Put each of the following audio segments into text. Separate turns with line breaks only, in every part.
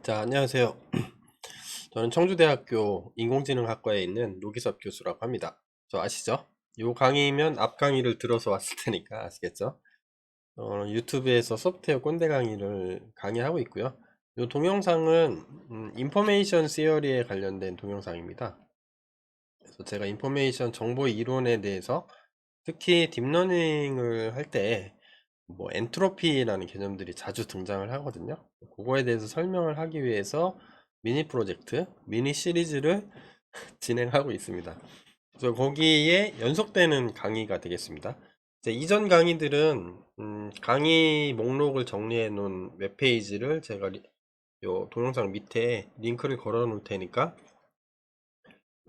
자, 안녕하세요. 저는 청주대학교 인공지능학과에 있는 노기섭 교수라고 합니다. 저 아시죠? 요 강의면 앞 강의를 들어서 왔을 테니까 아시겠죠? 유튜브에서 소프트웨어 꼰대 강의를 강의하고 있고요. 요 동영상은 인포메이션 시어리에 관련된 동영상입니다. 그래서 제가 인포메이션 정보 이론에 대해서 특히 딥러닝을 할 때 뭐 엔트로피라는 개념들이 자주 등장을 하거든요. 그거에 대해서 설명을 하기 위해서 미니 프로젝트, 미니 시리즈를 진행하고 있습니다. 그래서 거기에 연속되는 강의가 되겠습니다. 이제 이전 강의들은 강의 목록을 정리해 놓은 웹페이지를 제가 요 동영상 밑에 링크를 걸어 놓을 테니까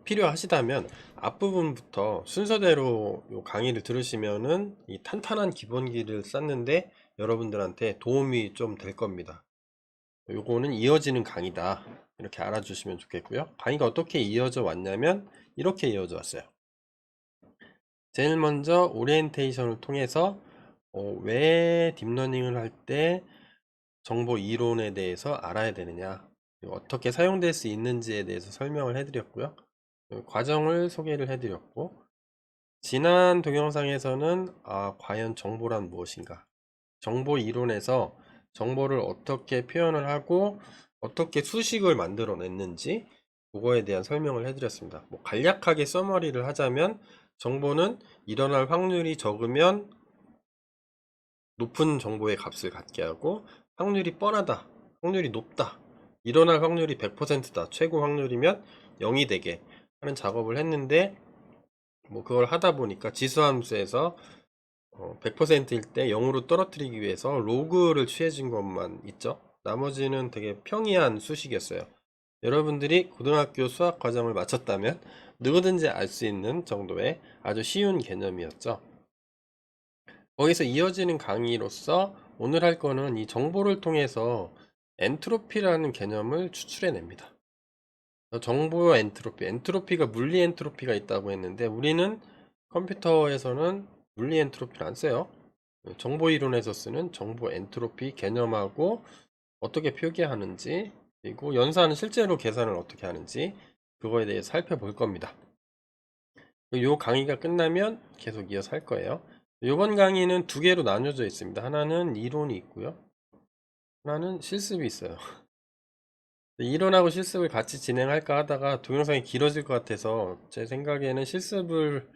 필요하시다면 앞부분부터 순서대로 요 강의를 들으시면은 이 탄탄한 기본기를 쌓는데 여러분들한테 도움이 좀 될 겁니다. 요거는 이어지는 강의다, 이렇게 알아주시면 좋겠고요. 강의가 어떻게 이어져 왔냐면 이렇게 이어져 왔어요. 제일 먼저 오리엔테이션을 통해서 왜 딥러닝을 할 때 정보 이론에 대해서 알아야 되느냐, 어떻게 사용될 수 있는지에 대해서 설명을 해드렸고요. 과정을 소개를 해드렸고, 지난 동영상에서는 과연 정보란 무엇인가, 정보 이론에서 정보를 어떻게 표현을 하고 어떻게 수식을 만들어냈는지 그거에 대한 설명을 해드렸습니다. 뭐 간략하게 써머리를 하자면, 정보는 일어날 확률이 적으면 높은 정보의 값을 갖게 하고, 확률이 뻔하다, 확률이 높다, 일어날 확률이 100%다, 최고 확률이면 0이 되게 하는 작업을 했는데, 뭐 그걸 하다 보니까 지수함수에서 100%일 때 0으로 떨어뜨리기 위해서 로그를 취해진 것만 있죠. 나머지는 되게 평이한 수식이었어요. 여러분들이 고등학교 수학 과정을 마쳤다면 누구든지 알 수 있는 정도의 아주 쉬운 개념이었죠. 거기서 이어지는 강의로서 오늘 할 거는 이 정보를 통해서 엔트로피라는 개념을 추출해냅니다. 정보 엔트로피, 엔트로피가 물리 엔트로피가 있다고 했는데, 우리는 컴퓨터에서는 물리 엔트로피를 안 써요. 정보 이론에서 쓰는 정보 엔트로피 개념하고 어떻게 표기하는지, 그리고 연산은 실제로 계산을 어떻게 하는지, 그거에 대해 살펴볼 겁니다. 요 강의가 끝나면 계속 이어서 할 거예요. 이번 강의는 두 개로 나뉘어져 있습니다. 하나는 이론이 있고요, 하나는 실습이 있어요. 이론하고 실습을 같이 진행할까 하다가 동영상이 길어질 것 같아서 제 생각에는 실습을,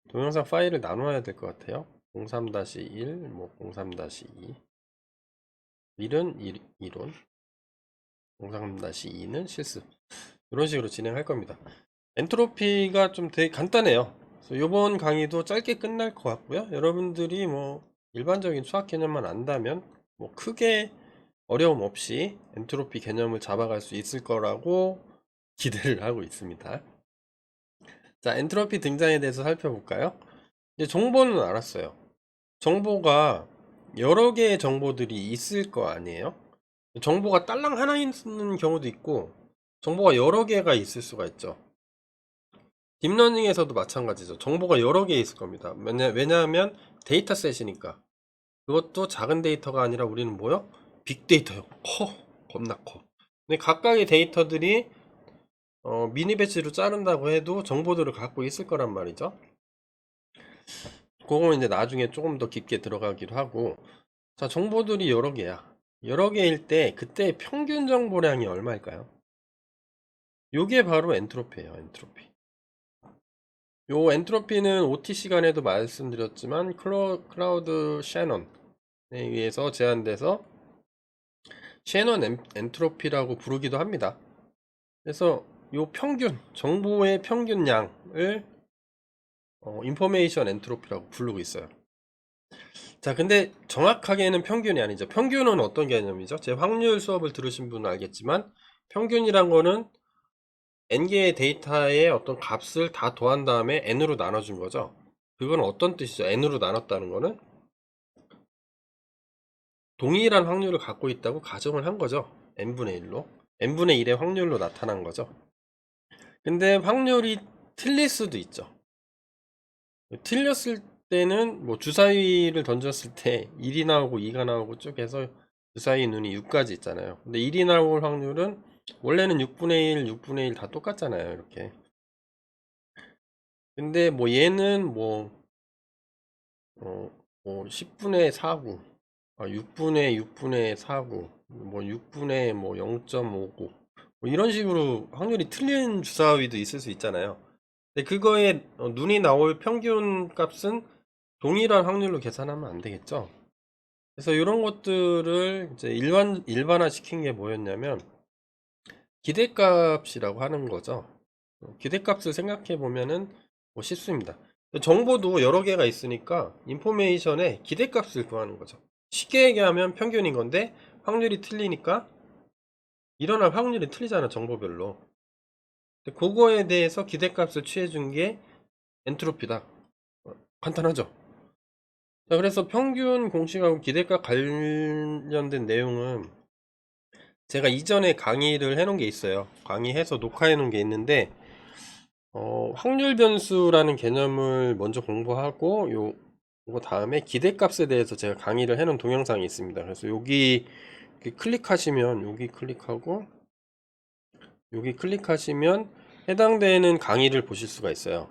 동영상 파일을 나눠야 될 것 같아요. 03-1, 뭐 03-2, 1은 이론, 03-2는 실습, 이런 식으로 진행할 겁니다. 엔트로피가 좀 되게 간단해요. 그래서 이번 강의도 짧게 끝날 것 같고요. 여러분들이 뭐 일반적인 수학 개념만 안다면 뭐 크게 어려움 없이 엔트로피 개념을 잡아갈 수 있을 거라고 기대를 하고 있습니다. 자, 엔트로피 등장에 대해서 살펴볼까요? 이제 정보는 알았어요. 정보가 여러 개의 정보들이 있을 거 아니에요? 정보가 딸랑 하나 있는 경우도 있고 정보가 여러 개가 있을 수가 있죠. 딥러닝에서도 마찬가지죠. 정보가 여러 개 있을 겁니다. 왜냐하면 데이터셋이니까. 그것도 작은 데이터가 아니라 우리는 뭐요? 빅데이터요. 겁나 커. 근데 각각의 데이터들이 미니 배치로 자른다고 해도 정보들을 갖고 있을 거란 말이죠. 그거는 이제 나중에 조금 더 깊게 들어가기로 하고, 자, 정보들이 여러 개야. 여러 개일 때 그때 평균 정보량이 얼마일까요? 요게 바로 엔트로피예요, 엔트로피. 요 엔트로피는 OT 시간에도 말씀드렸지만 클라우드 셔넌에 의해서 제한돼서 셔넌 엔트로피라고 부르기도 합니다. 그래서 요 평균, 정보의 평균량을 인포메이션 엔트로피라고 부르고 있어요. 자, 근데 정확하게는 평균이 아니죠. 평균은 어떤 개념이죠? 제 확률 수업을 들으신 분은 알겠지만, 평균이란 거는 n개의 데이터의 어떤 값을 다 더한 다음에 n으로 나눠준 거죠. 그건 어떤 뜻이죠? n으로 나눴다는 거는 동일한 확률을 갖고 있다고 가정을 한 거죠. n분의 1로, n분의 1의 확률로 나타난 거죠. 근데 확률이 틀릴 수도 있죠. 틀렸을 때는 뭐 주사위를 던졌을 때 1이 나오고 2가 나오고 쭉 해서 주사위 눈이 6까지 있잖아요. 근데 1이 나올 확률은 원래는 6분의 1, 6분의 1 다 똑같잖아요. 이렇게. 근데 뭐 얘는 뭐 10분의 4구, 6분의 6분의 4구, 뭐 6분의 뭐 0.5구, 뭐 이런 식으로 확률이 틀린 주사위도 있을 수 있잖아요. 근데 그거에 눈이 나올 평균 값은 동일한 확률로 계산하면 안 되겠죠. 그래서 이런 것들을 이제 일반화 시킨 게 뭐였냐면 기대값이라고 하는 거죠. 기대값을 생각해 보면은 뭐 쉽습니다. 정보도 여러 개가 있으니까 인포메이션에 기대값을 구하는 거죠. 쉽게 얘기하면 평균인 건데 확률이 틀리니까 일어날 확률이 틀리잖아, 정보별로. 근데 그거에 대해서 기대값을 취해 준 게 엔트로피다. 간단하죠. 자, 그래서 평균 공식하고 기대값 관련된 내용은 제가 이전에 강의를 해놓은 게 있어요. 강의해서 녹화해 놓은 게 있는데 확률 변수라는 개념을 먼저 공부하고 요거 다음에 기대값에 대해서 제가 강의를 해놓은 동영상이 있습니다. 그래서 여기 클릭하시면 여기 클릭하고 여기 클릭하시면 해당되는 강의를 보실 수가 있어요.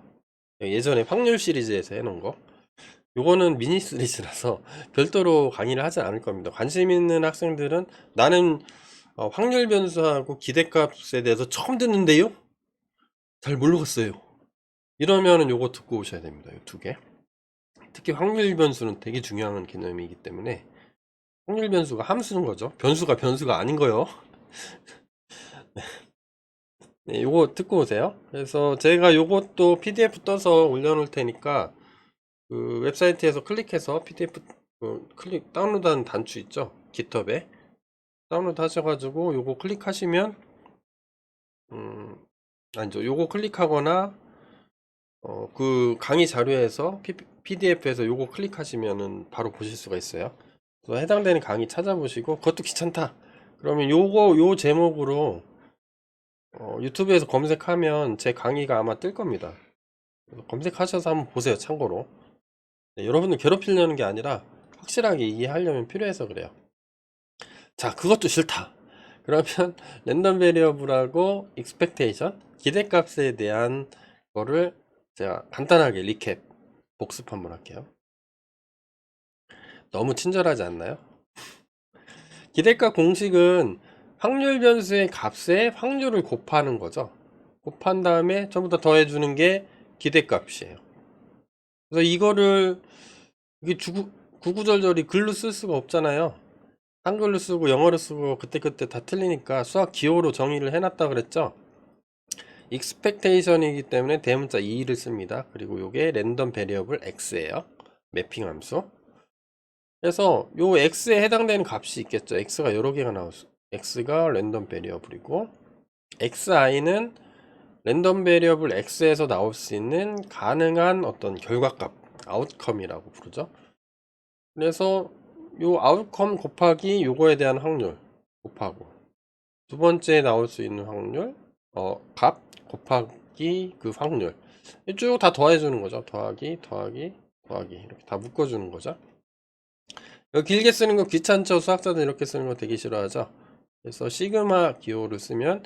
예전에 확률 시리즈에서 해놓은 거. 요거는 미니 시리즈라서 별도로 강의를 하지 않을 겁니다. 관심 있는 학생들은 나는 확률 변수하고 기대값에 대해서 처음 듣는데요? 잘 모르겠어요. 이러면은 요거 듣고 오셔야 됩니다. 요 두 개. 특히 확률 변수는 되게 중요한 개념이기 때문에 확률 변수가 함수인 거죠. 변수가 아닌 거요. 네, 요거 듣고 오세요. 그래서 제가 요것도 PDF 떠서 올려놓을 테니까 그 웹사이트에서 클릭해서 PDF 다운로드하는 단추 있죠? 깃허브에 다운로드 하셔가지고 요거 클릭하시면 아니죠. 요거 클릭하거나 그 강의 자료에서 PDF에서 요거 클릭하시면은 바로 보실 수가 있어요. 그래서 해당되는 강의 찾아보시고 그것도 귀찮다. 그러면 요 제목으로 유튜브에서 검색하면 제 강의가 아마 뜰 겁니다. 검색하셔서 한번 보세요. 참고로. 네, 여러분들 괴롭히려는 게 아니라 확실하게 이해하려면 필요해서 그래요. 자, 그것도 싫다. 그러면 랜덤 베리어블하고 익스펙테이션 기대값에 대한 거를 제가 간단하게 리캡 복습 한번 할게요. 너무 친절하지 않나요? 기대값 공식은 확률 변수의 값에 확률을 곱하는 거죠. 곱한 다음에 전부 다 더해주는 게 기대값이에요. 그래서 이거를 이게 구구절절히 글로 쓸 수가 없잖아요. 한글로 쓰고 영어로 쓰고 그때그때 다 틀리니까 수학 기호로 정의를 해놨다 그랬죠. expectation이기 때문에 대문자 2를 씁니다. 그리고 요게 랜덤 베리어블 x예요. 매핑 함수. 그래서 요 x에 해당되는 값이 있겠죠. x가 여러 개가 나오죠. x가 랜덤 베리어블이고 xi는 랜덤 베리어블 x에서 나올 수 있는 가능한 어떤 결과값, 아웃컴이라고 부르죠. 그래서 요 아웃컴 곱하기 요거에 대한 확률 곱하고 두 번째 나올 수 있는 확률 값 곱하기 그 확률 쭉 다 더해 주는 거죠. 더하기 이렇게 다 묶어 주는 거죠. 여기 길게 쓰는 거 귀찮죠. 수학자들 이렇게 쓰는 거 되게 싫어하죠. 그래서 시그마 기호를 쓰면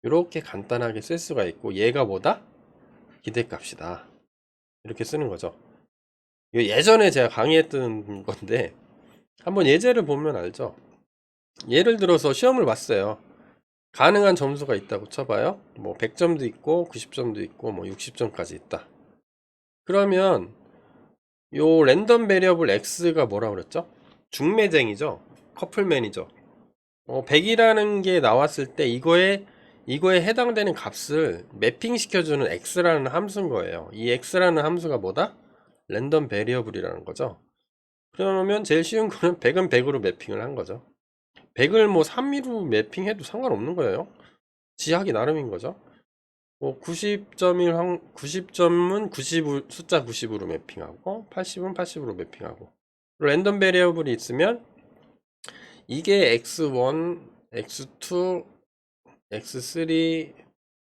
이렇게 간단하게 쓸 수가 있고 얘가 뭐다? 기대값이다. 이렇게 쓰는 거죠. 이거 예전에 제가 강의했던 건데 한번 예제를 보면 알죠. 예를 들어서 시험을 봤어요. 가능한 점수가 있다고 쳐봐요. 뭐 100점도 있고 90점도 있고 뭐 60점까지 있다. 그러면 요 랜덤 베리어블 x가 뭐라 그랬죠? 중매쟁이죠. 커플맨이죠. 100이라는 게 나왔을 때 이거에 해당되는 값을 매핑 시켜주는 x라는 함수인 거예요. 이 x라는 함수가 뭐다? 랜덤 베리어블이라는 거죠. 그러면 제일 쉬운 거는 100은 100으로 매핑을 한 거죠. 100을 뭐 3위로 매핑해도 상관없는 거예요. 지하기 나름인 거죠. 90점은 90 숫자 90으로 매핑하고 80은 80으로 매핑하고 랜덤 베리어블이 있으면 이게 x1, x2, x3,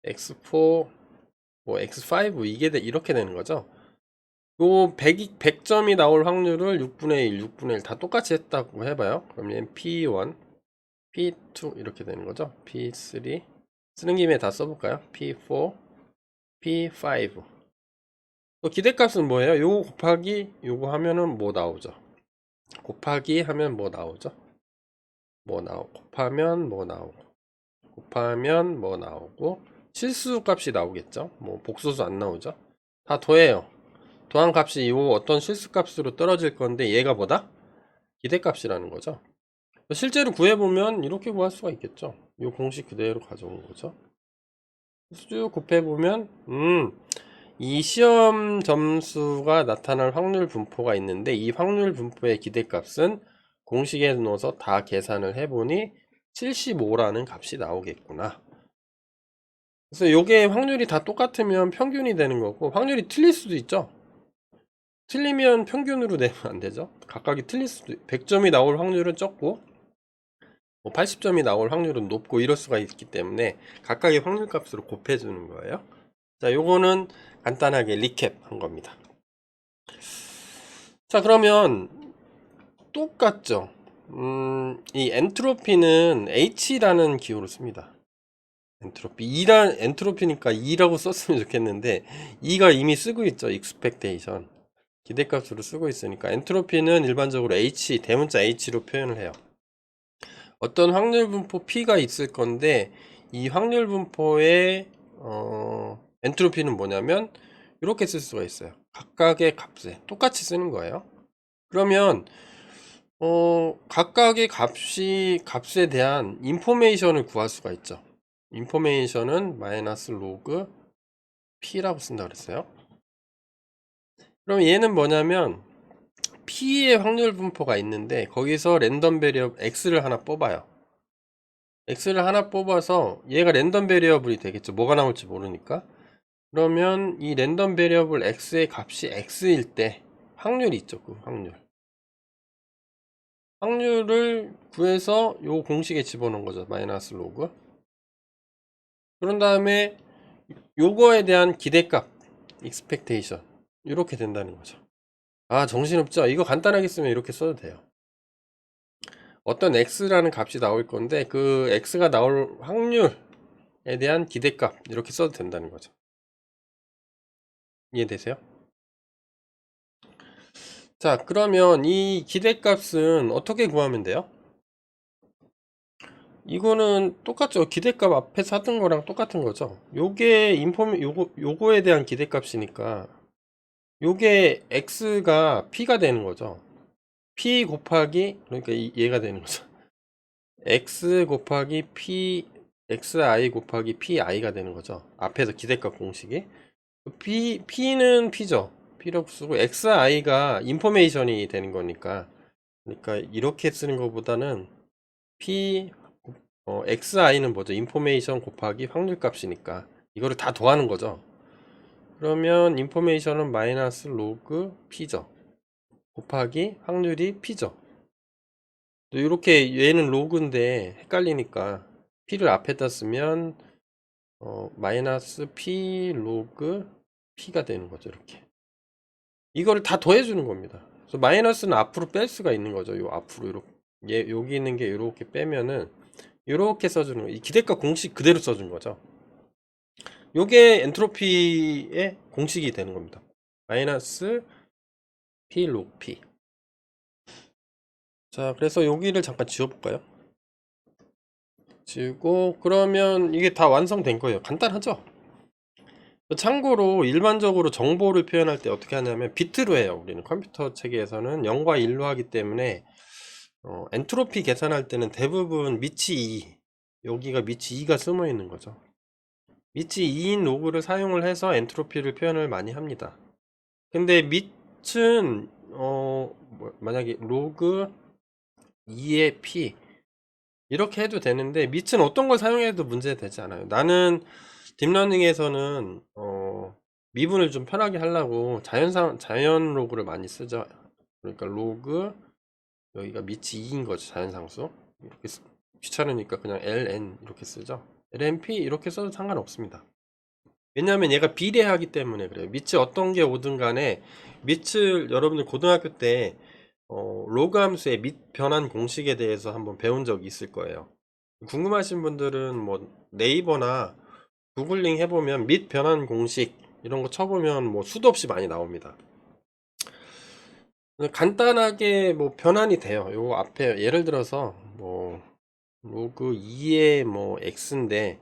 x4, 뭐 x5 이게 이렇게 되는 거죠. 요 100점이 나올 확률을 6분의 1, 6분의 1 다 똑같이 했다고 해봐요. 그럼 얘는 P1, P2 이렇게 되는 거죠. P3 쓰는 김에 다 써볼까요? P4, P5. 또 기대값은 뭐예요? 요거 곱하기 요거 하면은 뭐 나오죠? 곱하기 하면 뭐 나오죠? 뭐 나오고 곱하면 뭐 나오고 곱하면 뭐 나오고 실수 값이 나오겠죠? 뭐 복소수 안 나오죠? 다 더해요. 더한 값이 요 어떤 실수 값으로 떨어질 건데 얘가 뭐다? 기대값이라는 거죠. 실제로 구해보면 이렇게 구할 수가 있겠죠. 요 공식 그대로 가져온 거죠. 쭉 곱해보면 이 시험 점수가 나타날 확률 분포가 있는데 이 확률 분포의 기대값은 공식에 넣어서 다 계산을 해보니 75라는 값이 나오겠구나. 그래서 요게 확률이 다 똑같으면 평균이 되는 거고 확률이 틀릴 수도 있죠. 틀리면 평균으로 내면 안 되죠. 각각이 틀릴 수도 100점이 나올 확률은 적고 80점이 나올 확률은 높고 이럴 수가 있기 때문에 각각의 확률 값으로 곱해주는 거예요. 자, 요거는 간단하게 리캡 한 겁니다. 자, 그러면 똑같죠. 이 엔트로피는 H라는 기호를 씁니다. 엔트로피니까 E라고 썼으면 좋겠는데 E가 이미 쓰고 있죠. expectation 기대값으로 쓰고 있으니까 엔트로피는 일반적으로 H 대문자 H로 표현을 해요. 어떤 확률 분포 P가 있을 건데 이 확률 분포의 엔트로피는 뭐냐면 이렇게 쓸 수가 있어요. 각각의 값에 똑같이 쓰는 거예요. 그러면 각각의 값에 대한 인포메이션을 구할 수가 있죠. 인포메이션은 마이너스 로그 P라고 쓴다 그랬어요. 그럼 얘는 뭐냐면 P의 확률 분포가 있는데 거기서 랜덤 베리어블 X를 하나 뽑아요. X를 하나 뽑아서 얘가 랜덤 베리어블이 되겠죠. 뭐가 나올지 모르니까. 그러면 이 랜덤 베리어블 X의 값이 X일 때 확률이 있죠. 그 확률을 구해서 요 공식에 집어넣은 거죠. 마이너스 로그. 그런 다음에 요거에 대한 기대값 expectation 이렇게 된다는 거죠. 아, 정신없죠? 이거 간단하게 쓰면 이렇게 써도 돼요. 어떤 x라는 값이 나올 건데 그 x가 나올 확률에 대한 기대값 이렇게 써도 된다는 거죠. 이해되세요? 자, 그러면 이 기대값은 어떻게 구하면 돼요? 이거는 똑같죠. 기대값 앞에서 하던 거랑 똑같은 거죠. 요게 요거에 대한 기대값이니까 요게 x가 p가 되는 거죠. p 곱하기 그러니까 얘가 되는 거죠. x 곱하기 p xi 곱하기 pi가 되는 거죠. 앞에서 기대값 공식이 p는 p죠. p라고 쓰고 xi가 인포메이션이 되는 거니까 그러니까 이렇게 쓰는 것보다는 p xi는 뭐죠? 인포메이션 곱하기 확률 값이니까 이거를 다 더하는 거죠. 그러면 인포메이션은 마이너스 로그 p죠. 곱하기 확률이 p죠. 또 이렇게 얘는 로그인데 헷갈리니까 p를 앞에다 쓰면 마이너스 p 로그 p가 되는 거죠. 이렇게 이거를 다 더해주는 겁니다. 그래서 마이너스는 앞으로 뺄 수가 있는 거죠. 요 앞으로 이렇게 여기 있는 게 이렇게 빼면은 이렇게 써주는 거. 이 기대값 공식 그대로 써준 거죠. 요게 엔트로피의 공식이 되는 겁니다. 마이너스 p 로그 p. 자, 그래서 여기를 잠깐 지워볼까요? 지우고 그러면 이게 다 완성된 거예요. 간단하죠? 참고로 일반적으로 정보를 표현할 때 어떻게 하냐면 비트로 해요. 우리는 컴퓨터 체계에서는 0과 1로 하기 때문에 엔트로피 계산할 때는 대부분 미치 2 여기가 미치 2가 숨어 있는 거죠. 미치 2인 로그를 사용을 해서 엔트로피를 표현을 많이 합니다. 근데 밑은 만약에 로그 2의 p 이렇게 해도 되는데 밑은 어떤 걸 사용해도 문제되지 않아요. 나는 딥러닝에서는 미분을 좀 편하게 하려고 자연 로그를 많이 쓰죠. 그러니까 로그 여기가 밑이 2인 거죠. 자연상수 이렇게 귀찮으니까 그냥 ln 이렇게 쓰죠. lnp 이렇게 써도 상관없습니다. 왜냐하면 얘가 비례하기 때문에 그래요. 밑이 어떤 게 오든 간에 밑을 여러분들 고등학교 때 로그 함수의 밑 변환 공식에 대해서 한번 배운 적이 있을 거예요. 궁금하신 분들은 뭐 네이버나 구글링 해보면 밑 변환 공식 이런 거 쳐보면 뭐 수도 없이 많이 나옵니다. 간단하게 뭐 변환이 돼요. 요 앞에 예를 들어서 뭐 로그 2의 뭐 x인데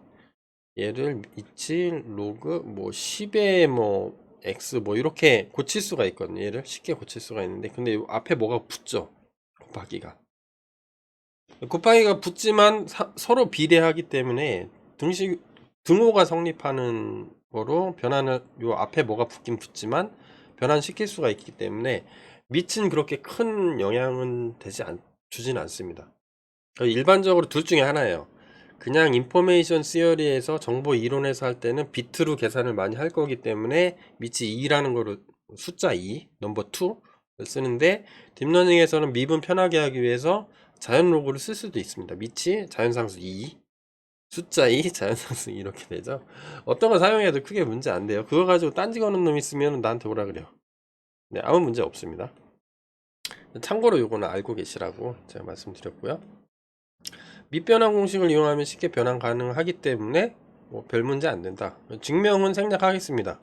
얘를 27 로그 뭐 10의 뭐 x 뭐 이렇게 고칠 수가 있거든요. 얘를 쉽게 고칠 수가 있는데 근데 요 앞에 뭐가 붙죠. 곱하기가 붙지만 서로 비례하기 때문에 등호가 성립하는 거로 변환을 요 앞에 뭐가 붙긴 붙지만 변환시킬 수가 있기 때문에 밑은 그렇게 큰 영향은 주진 않습니다. 일반적으로 둘 중에 하나예요. 그냥 인포메이션 시어리에서 정보 이론에서 할 때는 비트로 계산을 많이 할 거기 때문에 밑이 2라는 거를 숫자 2, 넘버 2를 쓰는데 딥러닝에서는 미분 편하게 하기 위해서 자연 로그를 쓸 수도 있습니다. 밑이 자연상수 2, 숫자 2, 자연상수 2 이렇게 되죠. 어떤 거 사용해도 크게 문제 안 돼요. 그거 가지고 딴지 거는 놈 있으면 나한테 오라 그래요. 네, 아무 문제 없습니다. 참고로 요거는 알고 계시라고 제가 말씀드렸고요. 밑변환 공식을 이용하면 쉽게 변환 가능하기 때문에 뭐 별 문제 안 된다. 증명은 생략하겠습니다.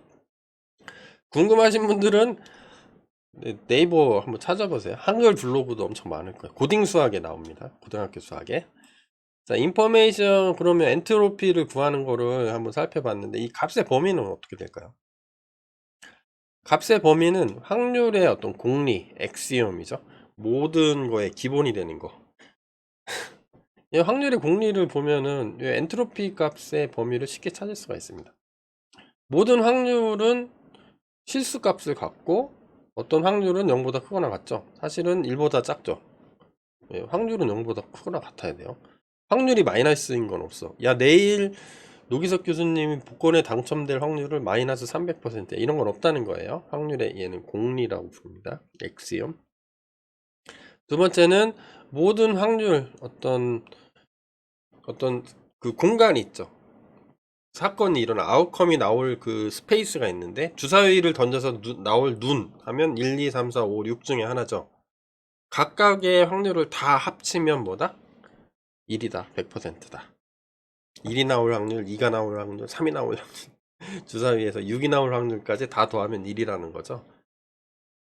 궁금하신 분들은 네이버 한번 찾아보세요. 한글 블로그도 엄청 많을 거예요. 고딩 수학에 나옵니다. 고등학교 수학에. 자, 인포메이션 그러면 엔트로피를 구하는 거를 한번 살펴봤는데 이 값의 범위는 어떻게 될까요? 값의 범위는 확률의 어떤 공리, 엑시옴이죠. 모든 거의 기본이 되는 거. 이 확률의 공리를 보면은 이 엔트로피 값의 범위를 쉽게 찾을 수가 있습니다. 모든 확률은 실수 값을 갖고 어떤 확률은 0보다 크거나 같죠. 사실은 1보다 작죠. 확률은 0보다 크거나 같아야 돼요. 확률이 마이너스인 건 없어. 야, 내일 노기석 교수님이 복권에 당첨될 확률을 마이너스 300% 이런 건 없다는 거예요. 확률의 얘는 공리라고 부릅니다. 엑시옴. 두 번째는 모든 확률 어떤 그 공간이 있죠. 사건이 일어나 아웃컴이 나올 그 스페이스가 있는데 주사위를 던져서 나올 눈 하면 1, 2, 3, 4, 5, 6 중에 하나죠. 각각의 확률을 다 합치면 뭐다? 1이다. 100%다. 1이 나올 확률, 2가 나올 확률, 3이 나올 확률, 주사위에서 6이 나올 확률까지 다 더하면 1이라는 거죠.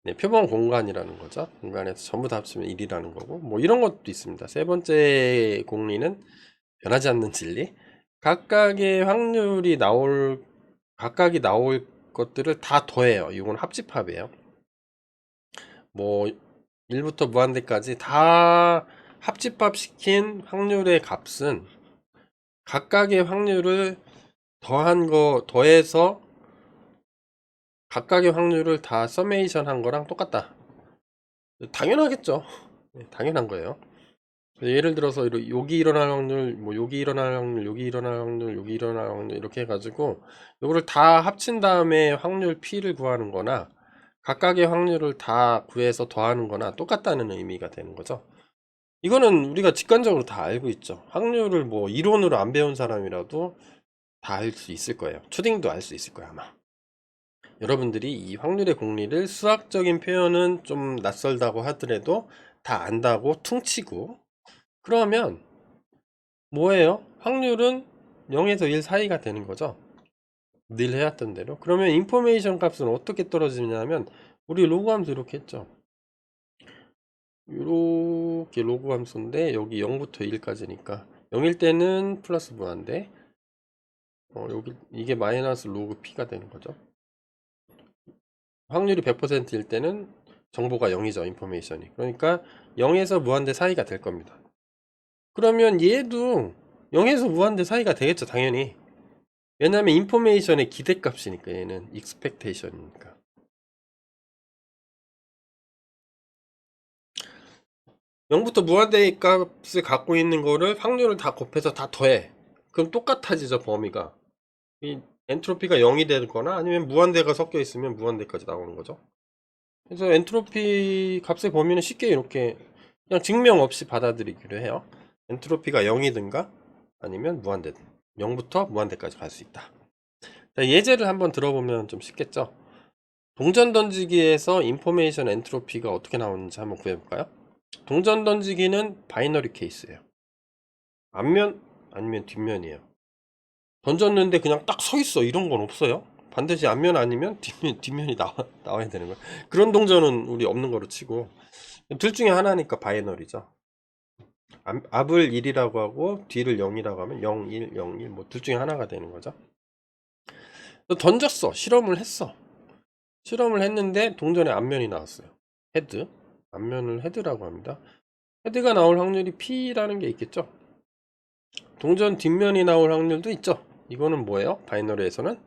네, 표본 공간이라는 거죠. 공간에서 전부 다 합치면 1이라는 거고 뭐 이런 것도 있습니다. 세 번째 공리는 변하지 않는 진리. 각각의 확률이 각각이 나올 것들을 다 더해요. 이건 합집합이에요. 뭐 1부터 무한대까지 다 합집합 시킨 확률의 값은 각각의 확률을 더해서 각각의 확률을 다 서메이션 한 거랑 똑같다. 당연하겠죠. 네, 당연한 거예요. 예를 들어서 여기 일어날 확률, 뭐 여기 일어날 확률, 여기 일어날 확률, 여기 일어날 확률 이렇게 해가지고 이거를 다 합친 다음에 확률 P를 구하는 거나 각각의 확률을 다 구해서 더하는 거나 똑같다는 의미가 되는 거죠. 이거는 우리가 직관적으로 다 알고 있죠. 확률을 뭐 이론으로 안 배운 사람이라도 다 알 수 있을 거예요. 추딩도 알 수 있을 거예요, 아마. 여러분들이 이 확률의 공리를 수학적인 표현은 좀 낯설다고 하더라도 다 안다고 퉁치고 그러면 뭐예요? 확률은 0에서 1 사이가 되는 거죠. 늘 해왔던 대로. 그러면 인포메이션 값은 어떻게 떨어지냐면 우리 로그 함수 이렇게 했죠. 이렇게 로그 함수인데 여기 0부터 1까지니까 0일 때는 플러스 무한대 여기 이게 마이너스 로그 P가 되는 거죠. 확률이 100%일 때는 정보가 0이죠. 인포메이션이. 그러니까 0에서 무한대 사이가 될 겁니다. 그러면 얘도 0에서 무한대 사이가 되겠죠. 당연히. 왜냐하면 인포메이션의 기대값이니까 얘는 익스펙테이션이니까. 0부터 무한대의 값을 갖고 있는 거를 확률을 다 곱해서 다 더해. 그럼 똑같아지죠. 범위가. 이 엔트로피가 0이 되거나 아니면 무한대가 섞여 있으면 무한대까지 나오는 거죠. 그래서 엔트로피 값의 범위는 쉽게 이렇게 그냥 증명 없이 받아들이기로 해요. 엔트로피가 0이든가 아니면 무한대든 0부터 무한대까지 갈 수 있다. 자, 예제를 한번 들어보면 좀 쉽겠죠? 동전 던지기에서 인포메이션 엔트로피가 어떻게 나오는지 한번 구해볼까요? 동전 던지기는 바이너리 케이스예요. 앞면 아니면 뒷면이에요. 던졌는데 그냥 딱 서 있어, 이런 건 없어요. 반드시 앞면 아니면 뒷면이 나와야 되는 거예요. 그런 동전은 우리 없는 거로 치고, 둘 중에 하나니까 바이너리죠. 앞을 1이라고 하고 뒤를 0이라고 하면 0, 1, 0, 1 뭐 둘 중에 하나가 되는 거죠. 던졌어. 실험을 했는데 동전의 앞면이 나왔어요. 헤드. 앞면을 헤드라고 합니다. 헤드가 나올 확률이 P라는 게 있겠죠. 동전 뒷면이 나올 확률도 있죠. 이거는 뭐예요? 바이너리에서는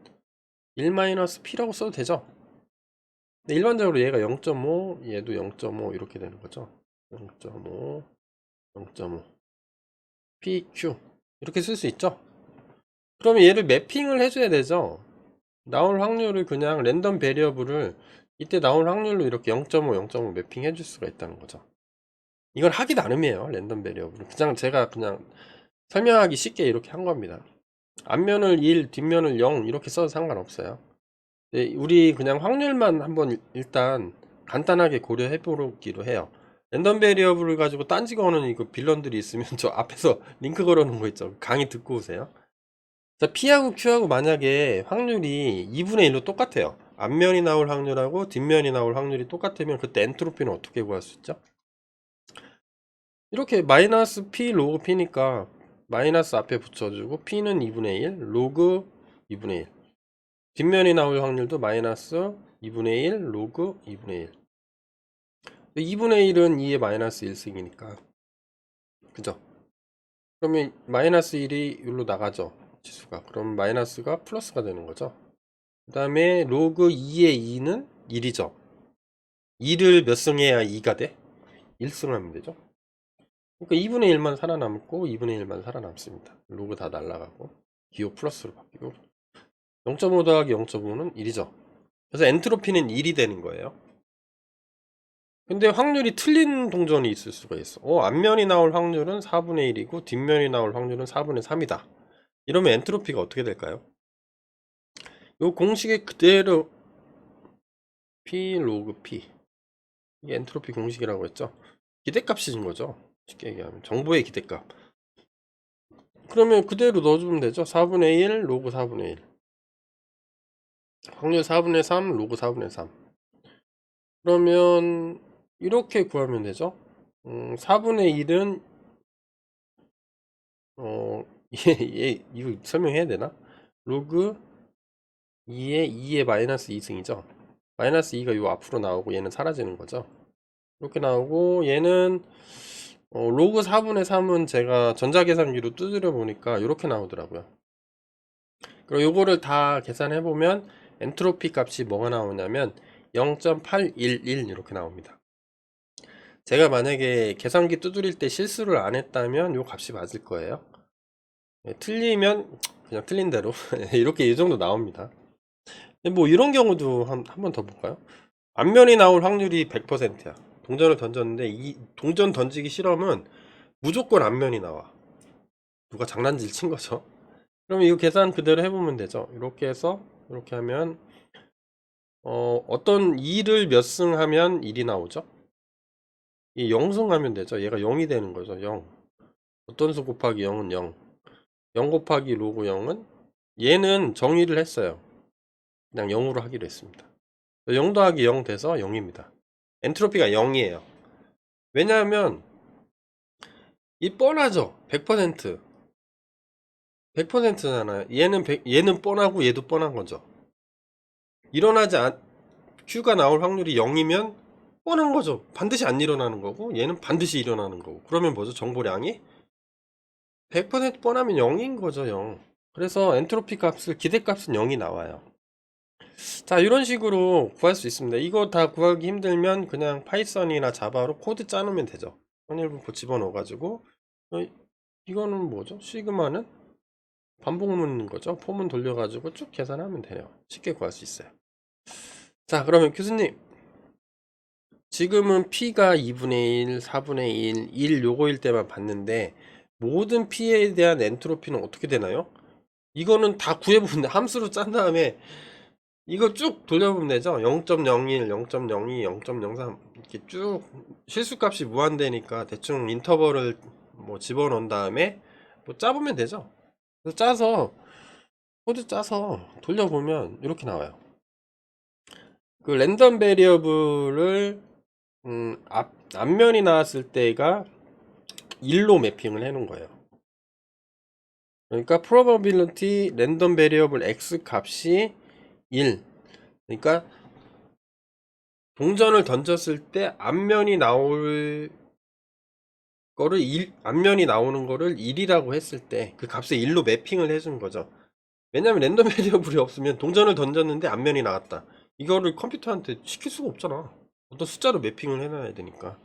1-P라고 써도 되죠. 근데 일반적으로 얘가 0.5, 얘도 0.5 이렇게 되는 거죠. 0.5, 0.5, PQ 이렇게 쓸 수 있죠. 그러면 얘를 매핑을 해줘야 되죠. 나올 확률을 그냥 랜덤 베리어블을 이때 나올 확률로 이렇게 0.5, 0.5 매핑 해줄 수가 있다는 거죠. 이건 하기 나름이에요. 랜덤 베리어블은 그냥 제가 그냥 설명하기 쉽게 이렇게 한 겁니다. 앞면을 1, 뒷면을 0 이렇게 써도 상관없어요. 네, 우리 그냥 확률만 한번 일단 간단하게 고려해 보기로 해요. 랜덤 베리어블을 가지고 딴지 거는 이거 빌런들이 있으면 저 앞에서 링크 걸어 놓은 거 있죠. 강의 듣고 오세요. 자, P하고 Q하고 만약에 확률이 2분의 1로 똑같아요. 앞면이 나올 확률하고 뒷면이 나올 확률이 똑같으면 그때 엔트로피는 어떻게 구할 수 있죠? 이렇게 마이너스 P 로그 P니까 마이너스 앞에 붙여주고 P는 2분의 1 로그 2분의 1 뒷면이 나올 확률도 마이너스 2분의 1 로그 2분의 1 2분의 1은 2의 마이너스 1승이니까 그죠? 그러면 마이너스 1이 여기로 나가죠, 지수가. 그럼 마이너스가 플러스가 되는 거죠. 그 다음에 로그 2의 2는 1이죠. 2를 몇 승해야 2가 돼? 1승하면 되죠. 그러니까 2분의 1만 살아남고 2분의 1만 살아남습니다. 로그 다 날라가고 기호 플러스로 바뀌고 0.5 더하기 0.5는 1이죠. 그래서 엔트로피는 1이 되는 거예요. 근데 확률이 틀린 동전이 있을 수가 있어. 앞면이 나올 확률은 4분의 1이고 뒷면이 나올 확률은 4분의 3이다. 이러면 엔트로피가 어떻게 될까요? 이 공식에 그대로 P 로그 P, 이게 엔트로피 공식이라고 했죠. 기대값인 거죠. 쉽게 얘기하면 정보의 기대값. 그러면 그대로 넣어주면 되죠. 4분의 1 로그 4분의 1 확률 4분의 3 로그 4분의 3. 그러면 이렇게 구하면 되죠. 4분의 1은 이거 설명해야 되나? 로그 2의 마이너스 2승이죠. 마이너스 2가 요 앞으로 나오고 얘는 사라지는 거죠. 이렇게 나오고 얘는 로그 4분의 3은 제가 전자계산기로 두드려 보니까 이렇게 나오더라고요. 그리고 요거를 다 계산해 보면 엔트로피 값이 뭐가 나오냐면 0.811 이렇게 나옵니다. 제가 만약에 계산기 두드릴 때 실수를 안 했다면 요 값이 맞을 거예요. 틀리면 그냥 틀린 대로 이렇게 이 정도 나옵니다. 뭐 이런 경우도 한 번 더 볼까요? 앞면이 나올 확률이 100%야. 동전을 던졌는데 이 동전 던지기 실험은 무조건 앞면이 나와. 누가 장난질 친 거죠. 그럼 이거 계산 그대로 해보면 되죠. 이렇게 해서 이렇게 하면 어떤 2를 몇 승 하면 1이 나오죠. 이 0승 하면 되죠. 얘가 0이 되는 거죠. 0. 어떤 수 곱하기 0은 0. 0 곱하기 로그 0은 얘는 정의를 했어요. 그냥 0으로 하기로 했습니다. 0 더하기 0 돼서 0입니다. 엔트로피가 0이에요. 왜냐하면 이 뻔하죠. 100%. 100%잖아요. 얘는 뻔하고 얘도 뻔한 거죠. 일어나지 않, Q가 나올 확률이 0이면 뻔한 거죠. 반드시 안 일어나는 거고 얘는 반드시 일어나는 거고. 그러면 뭐죠? 정보량이 100% 뻔하면 0인 거죠. 0. 그래서 엔트로피 값을 기대값은 0이 나와요. 자, 이런 식으로 구할 수 있습니다. 이거 다 구하기 힘들면 그냥 파이썬이나 자바로 코드 짜놓으면 되죠. 선일분포 집어넣어 가지고 이거는 뭐죠? 시그마는 반복문인 거죠. 폼은 돌려가지고 쭉 계산하면 돼요. 쉽게 구할 수 있어요. 자, 그러면 교수님, 지금은 P가 2분의 1, 4분의 1, 1 요거일 때만 봤는데 모든 P에 대한 엔트로피는 어떻게 되나요? 이거는 다 구해보면 함수로 짠 다음에 이거 쭉 돌려보면 되죠. 0.01, 0.02, 0.03 이렇게 쭉 실수값이 무한대니까 대충 인터벌을 뭐 집어넣은 다음에 뭐 짜보면 되죠. 그래서 짜서 코드 짜서 돌려보면 이렇게 나와요. 그 랜덤 베리어블을 앞면이 나왔을 때가 1로 매핑을 해 놓은 거예요. 그러니까 probability 랜덤 베리어블 x 값이 1. 그러니까 동전을 던졌을 때 앞면이 나올 거를 앞면이 나오는 거를 1이라고 했을 때 그 값을 1로 매핑을 해준 거죠. 왜냐면 랜덤 베리어블이 없으면 동전을 던졌는데 앞면이 나왔다. 이거를 컴퓨터한테 시킬 수가 없잖아. 어떤 숫자로 매핑을 해놔야 되니까.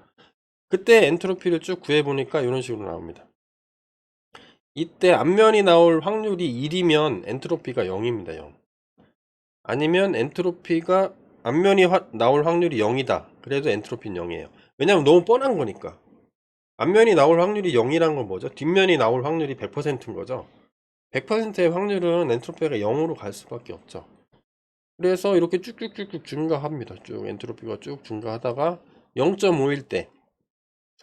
그때 엔트로피를 쭉 구해보니까 이런 식으로 나옵니다. 이때 앞면이 나올 확률이 1이면 엔트로피가 0입니다. 0. 아니면 엔트로피가 앞면이 나올 확률이 0이다. 그래도 엔트로피는 0이에요. 왜냐면 너무 뻔한 거니까. 앞면이 나올 확률이 0이란 건 뭐죠? 뒷면이 나올 확률이 100%인 거죠. 100%의 확률은 엔트로피가 0으로 갈 수밖에 없죠. 그래서 이렇게 쭉쭉쭉쭉 증가합니다. 쭉 엔트로피가 쭉 증가하다가 0.5일 때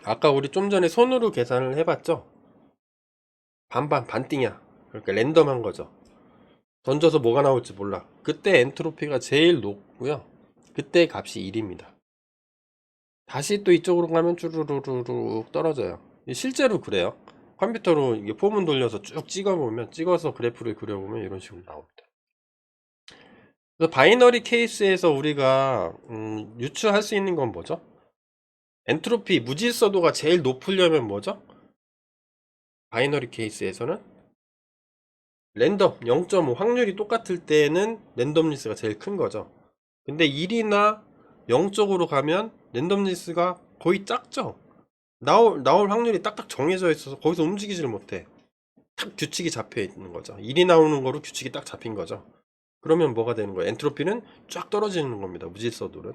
아까 우리 좀 전에 손으로 계산을 해봤죠? 반반 반띵이야. 그러니까 랜덤한 거죠. 던져서 뭐가 나올지 몰라. 그때 엔트로피가 제일 높고요. 그때 값이 1입니다. 다시 또 이쪽으로 가면 쭈루루루룩 떨어져요. 실제로 그래요. 컴퓨터로 이게 폼을 돌려서 쭉 찍어보면, 찍어서 그래프를 그려보면 이런 식으로 나옵니다. 그래서 바이너리 케이스에서 우리가 유추할 수 있는 건 뭐죠? 엔트로피 무질서도가 제일 높으려면 뭐죠? 바이너리 케이스에서는 랜덤 0.5 확률이 똑같을 때는 랜덤리스가 제일 큰 거죠. 근데 1이나 0쪽으로 가면 랜덤리스가 거의 작죠. 나올 확률이 딱딱 정해져 있어서 거기서 움직이지를 못해. 딱 규칙이 잡혀 있는 거죠. 1이 나오는 거로 규칙이 딱 잡힌 거죠. 그러면 뭐가 되는 거예요? 엔트로피는 쫙 떨어지는 겁니다. 무질서도는.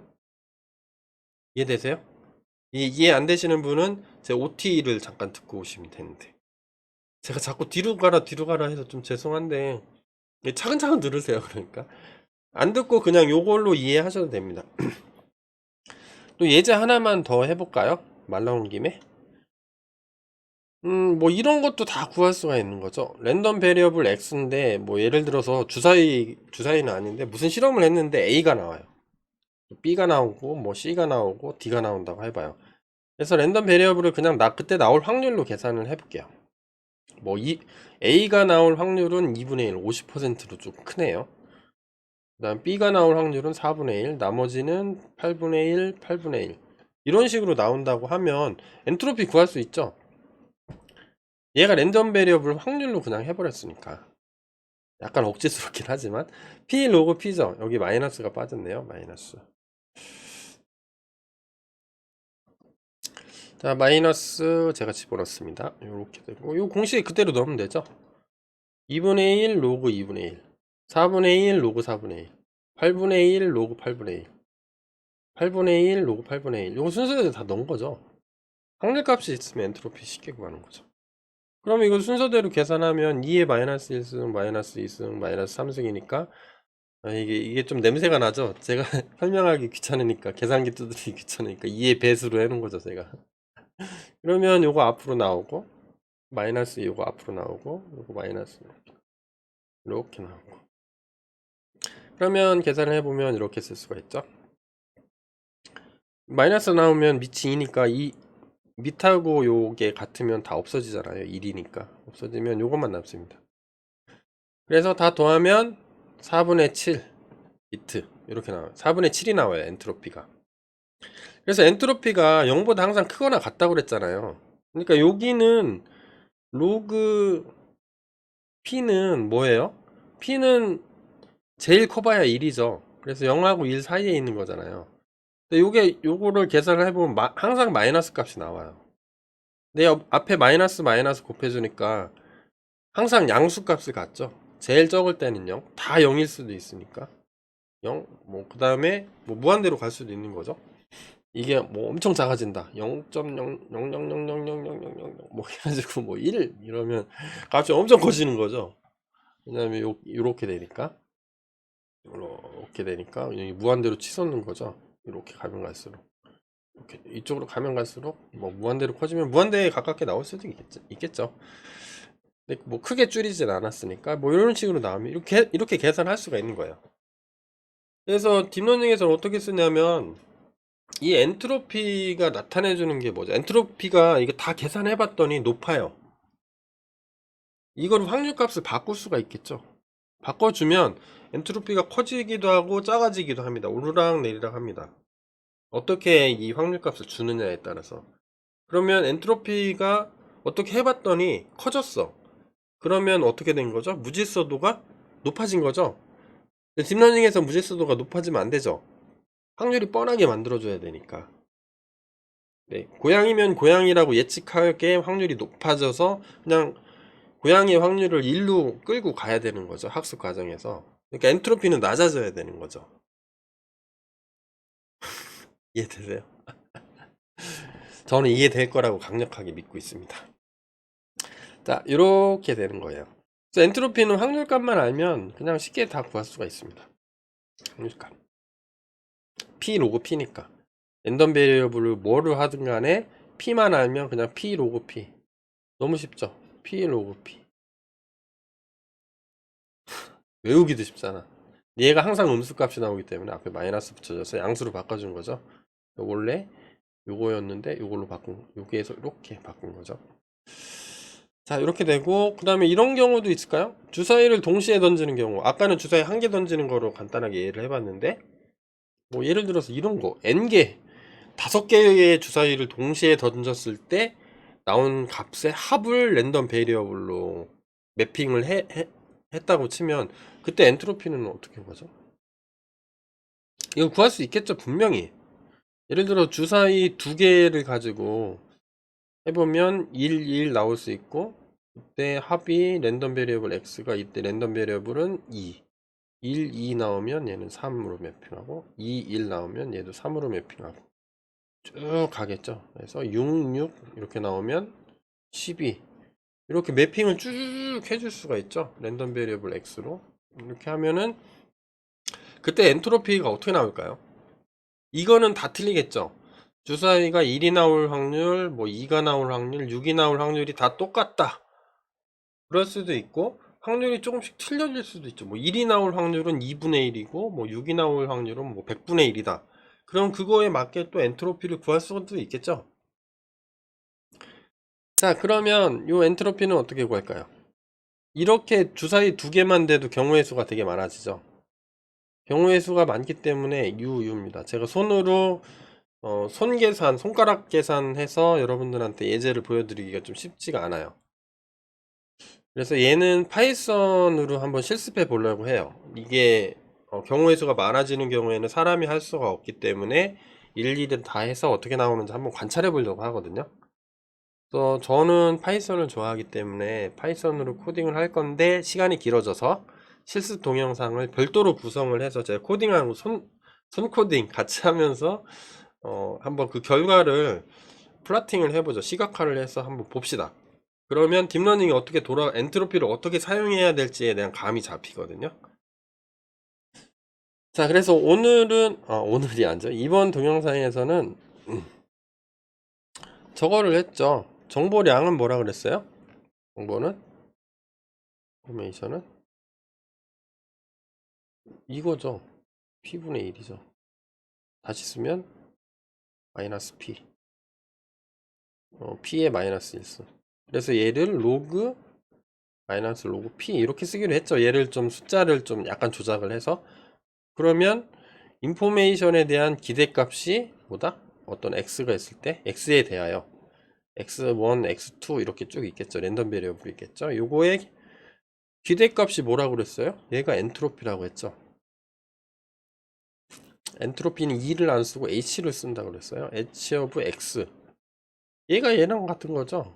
이해되세요? 이해 안 되시는 분은 제 OT를 잠깐 듣고 오시면 되는데. 제가 자꾸 뒤로 가라 해서 좀 죄송한데 차근차근 들으세요. 그러니까 안 듣고 그냥 요걸로 이해하셔도 됩니다. 또 예제 하나만 더 해볼까요? 말 나온 김에. 뭐 이런 것도 다 구할 수가 있는 거죠. 랜덤 베리어블 x인데 뭐 예를 들어서 주사위는 아닌데 무슨 실험을 했는데 a가 나와요. b가 나오고 뭐 c가 나오고 d가 나온다고 해봐요. 그래서 랜덤 베리어블을 그냥 그때 나올 확률로 계산을 해볼게요. 뭐 a가 나올 확률은 2분의 1, 50%로 좀 크네요. 그 다음 b가 나올 확률은 4분의 1, 나머지는 8분의 1, 8분의 1 이런 식으로 나온다고 하면 엔트로피 구할 수 있죠. 얘가 랜덤 베리어블 확률로 그냥 해버렸으니까 약간 억지스럽긴 하지만 p 로그 p죠. 여기 마이너스가 빠졌네요. 마이너스. 자, 마이너스 제가 집어넣습니다. 이렇게 되고 이 공식 그대로 넣으면 되죠. 2분의 1 로그 2분의 1, 4분의 1 로그 4분의 1, 8분의 1 로그 8분의 1, 8분의 1 로그 8분의 1. 이거 순서대로 다 넣은 거죠. 확률값이 있으면 엔트로피 쉽게 구하는 거죠. 그럼 이거 순서대로 계산하면 2의 마이너스 1승, 마이너스 2승, 마이너스 3승이니까 이게 좀 냄새가 나죠? 제가 설명하기 귀찮으니까 계산기 두드리기 귀찮으니까 2의 배수로 해놓은 거죠, 제가. 그러면 요거 앞으로 나오고 마이너스 요거 앞으로 나오고 요거 마이너스 이렇게 나오고 그러면 계산을 해보면 이렇게 쓸 수가 있죠. 마이너스 나오면 밑이 2니까 이 밑하고 요게 같으면 다 없어지잖아요. 1이니까 없어지면 요것만 남습니다. 그래서 다 더하면 4분의 7 비트 이렇게 나와요. 4분의 7이 나와요. 엔트로피가. 그래서 엔트로피가 0보다 항상 크거나 같다고 그랬잖아요. 그러니까 여기는 로그 P는 뭐예요? P는 제일 커봐야 1이죠. 그래서 0하고 1 사이에 있는 거잖아요. 근데 요거를 계산을 해보면 항상 마이너스 값이 나와요. 근데 앞에 마이너스 곱해주니까 항상 양수 값을 갖죠. 제일 적을 때는 0, 다 0일 수도 있으니까 0, 뭐 그 다음에 뭐 무한대로 갈 수도 있는 거죠. 이게 뭐 엄청 작아진다. 0.000000000뭐 해가지고 뭐 1 이러면 값이 엄청 커지는 거죠. 왜냐면 요렇게 되니까 이렇게 되니까 여기 무한대로 치솟는 거죠. 이렇게 가면 갈수록 이렇게 이쪽으로 가면 갈수록 뭐 무한대로 커지면 무한대에 가깝게 나올 수도 있겠죠. 근데 뭐 크게 줄이진 않았으니까 뭐 이런 식으로 나오면 이렇게 계산할 수가 있는 거예요. 그래서 딥러닝에서는 어떻게 쓰냐면 이 엔트로피가 나타내 주는 게 뭐죠? 엔트로피가 이거 다 계산해 봤더니 높아요. 이걸 확률값을 바꿀 수가 있겠죠. 바꿔주면 엔트로피가 커지기도 하고 작아지기도 합니다. 오르락 내리락 합니다. 어떻게 이 확률값을 주느냐에 따라서. 그러면 엔트로피가 어떻게 해봤더니 커졌어. 그러면 어떻게 된 거죠? 무질서도가 높아진 거죠. 딥러닝에서 무질서도가 높아지면 안 되죠. 확률이 뻔하게 만들어줘야 되니까. 네, 고양이면 고양이라고 예측하게 확률이 높아져서 그냥 고양이의 확률을 1로 끌고 가야 되는 거죠. 학습 과정에서. 그러니까 엔트로피는 낮아져야 되는 거죠. 이해되세요? 저는 이해될 거라고 강력하게 믿고 있습니다. 자, 이렇게 되는 거예요. 그래서 엔트로피는 확률값만 알면 그냥 쉽게 다 구할 수가 있습니다. 확률값. P 로그 P니까. 랜덤 베리어블을 뭐를 하든 간에 P만 알면 그냥 P 로그 P. 너무 쉽죠? P 로그 P. 외우기도 쉽잖아. 얘가 항상 음수값이 나오기 때문에 앞에 마이너스 붙여져서 양수로 바꿔준 거죠. 원래 요거였는데 요걸로 바꾼, 여기에서 이렇게 바꾼 거죠. 자, 이렇게 되고 그 다음에 이런 경우도 있을까요? 주사위를 동시에 던지는 경우. 아까는 주사위 한 개 던지는 거로 간단하게 예를 해봤는데 뭐 예를 들어서 이런 거 n개 5개의 주사위를 동시에 던졌을 때 나온 값의 합을 랜덤 베리어블로 매핑을 했다고 치면 그때 엔트로피는 어떻게 보죠? 이거 구할 수 있겠죠, 분명히. 예를 들어 주사위 2개를 가지고 해보면 1, 1 나올 수 있고 그때 합이 랜덤 베리어블 x가 이때 랜덤 베리어블은 2 1, 2 나오면 얘는 3으로 매핑하고 2, 1 나오면 얘도 3으로 매핑하고 쭉 가겠죠. 그래서 6, 6 이렇게 나오면 12 이렇게 매핑을 쭉 해줄 수가 있죠. 랜덤 베리어블 x로 이렇게 하면은 그때 엔트로피가 어떻게 나올까요? 이거는 다 틀리겠죠. 주사위가 1이 나올 확률, 뭐 2가 나올 확률, 6이 나올 확률이 다 똑같다. 그럴 수도 있고 확률이 조금씩 틀려질 수도 있죠. 뭐 1이 나올 확률은 2분의 1이고 뭐 6이 나올 확률은 뭐 100분의 1이다. 그럼 그거에 맞게 또 엔트로피를 구할 수도 있겠죠. 자, 그러면 요 엔트로피는 어떻게 구할까요? 이렇게 주사위 2개만 돼도 경우의 수가 되게 많아지죠. 경우의 수가 많기 때문에 U입니다. 제가 손으로 손 계산, 손가락 계산해서 여러분들한테 예제를 보여드리기가 좀 쉽지가 않아요. 그래서 얘는 파이썬으로 한번 실습해 보려고 해요. 이게 경우의 수가 많아지는 경우에는 사람이 할 수가 없기 때문에 일일이 다 해서 어떻게 나오는지 한번 관찰해 보려고 하거든요. 그래서 저는 파이썬을 좋아하기 때문에 파이썬으로 코딩을 할 건데 시간이 길어져서 실습 동영상을 별도로 구성을 해서 제가 코딩하고 손 코딩 같이 하면서 한번 그 결과를 플라팅을 해보죠. 시각화를 해서 한번 봅시다. 그러면 딥러닝이 어떻게 엔트로피를 어떻게 사용해야 될지에 대한 감이 잡히거든요. 자, 그래서 오늘이 아니죠. 이번 동영상에서는 저거를 했죠. 정보량은 뭐라 그랬어요? 정보는? 포메이션은? 이거죠. P분의 1이죠. 다시 쓰면 마이너스 P. P의 마이너스 1수. 그래서 얘를 로그 마이너스 로그 P 이렇게 쓰기로 했죠. 얘를 좀 숫자를 좀 약간 조작을 해서 그러면 인포메이션에 대한 기대값이 뭐다? 어떤 x가 있을 때 x에 대하여 x1, x2 이렇게 쭉 있겠죠. 랜덤 베리어블 있겠죠. 요거의 기대값이 뭐라고 그랬어요? 얘가 엔트로피라고 했죠. 엔트로피는 2를 안 쓰고 h를 쓴다고 그랬어요. h of x. 얘가 얘랑 같은 거죠.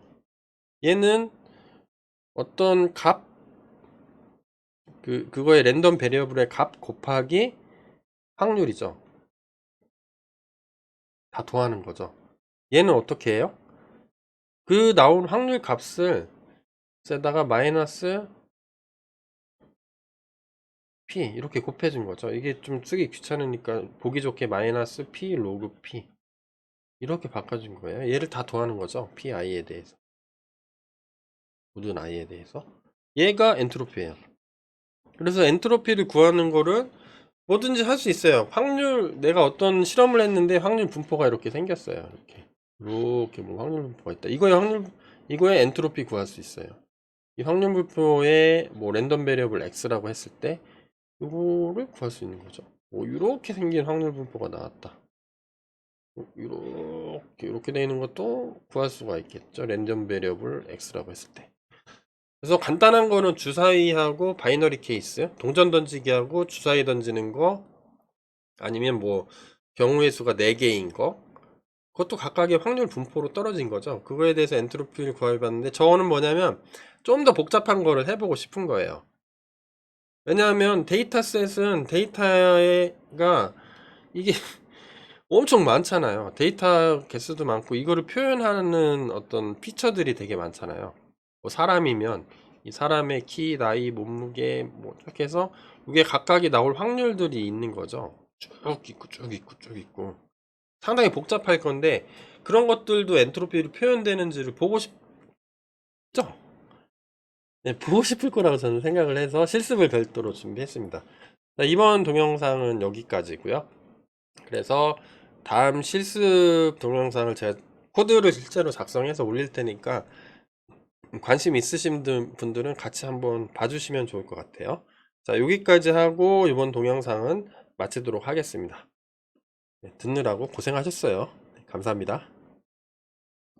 얘는 어떤 값 그거의 랜덤 베리어블의 값 곱하기 확률이죠. 다 더하는 거죠. 얘는 어떻게 해요? 그 나온 확률 값을 에다가 마이너스 P 이렇게 곱해준 거죠. 이게 좀 쓰기 귀찮으니까 보기 좋게 마이너스 P 로그 P 이렇게 바꿔준 거예요. 얘를 다 더하는 거죠. PI에 대해서. 모든 I에 대해서. 얘가 엔트로피예요. 그래서 엔트로피를 구하는 거를 뭐든지 할 수 있어요. 확률, 내가 어떤 실험을 했는데 확률 분포가 이렇게 생겼어요. 이렇게 뭐 확률 분포가 있다. 이거에 엔트로피 구할 수 있어요. 이 확률 분포에 뭐 랜덤 베리어블 X라고 했을 때 이거를 구할 수 있는 거죠. 뭐 이렇게 생긴 확률 분포가 나왔다. 이렇게 되어 있는 것도 구할 수가 있겠죠. 랜덤 베리어블 X라고 했을 때. 그래서 간단한 거는 주사위하고 바이너리 케이스, 동전 던지기하고 주사위 던지는 거, 아니면 뭐 경우의 수가 4개인 거, 그것도 각각의 확률 분포로 떨어진 거죠. 그거에 대해서 엔트로피를 구해봤는데, 저는 뭐냐면 좀 더 복잡한 거를 해보고 싶은 거예요. 왜냐하면 데이터셋은 데이터가 이게 엄청 많잖아요. 데이터 개수도 많고 이거를 표현하는 어떤 피처들이 되게 많잖아요. 뭐 사람이면 이 사람의 키, 나이, 몸무게 뭐 이렇게 해서 이게 각각이 나올 확률들이 있는 거죠. 쭉 있고 쭉 있고 쭉 있고 상당히 복잡할 건데 그런 것들도 엔트로피로 표현되는지를 보고 싶죠? 네, 보고 싶을 거라고 저는 생각을 해서 실습을 별도로 준비했습니다. 자, 이번 동영상은 여기까지고요. 그래서 다음 실습 동영상을 제가 코드를 실제로 작성해서 올릴 테니까 관심 있으신 분들은 같이 한번 봐주시면 좋을 것 같아요. 자, 여기까지 하고 이번 동영상은 마치도록 하겠습니다. 네, 듣느라고 고생하셨어요. 네, 감사합니다.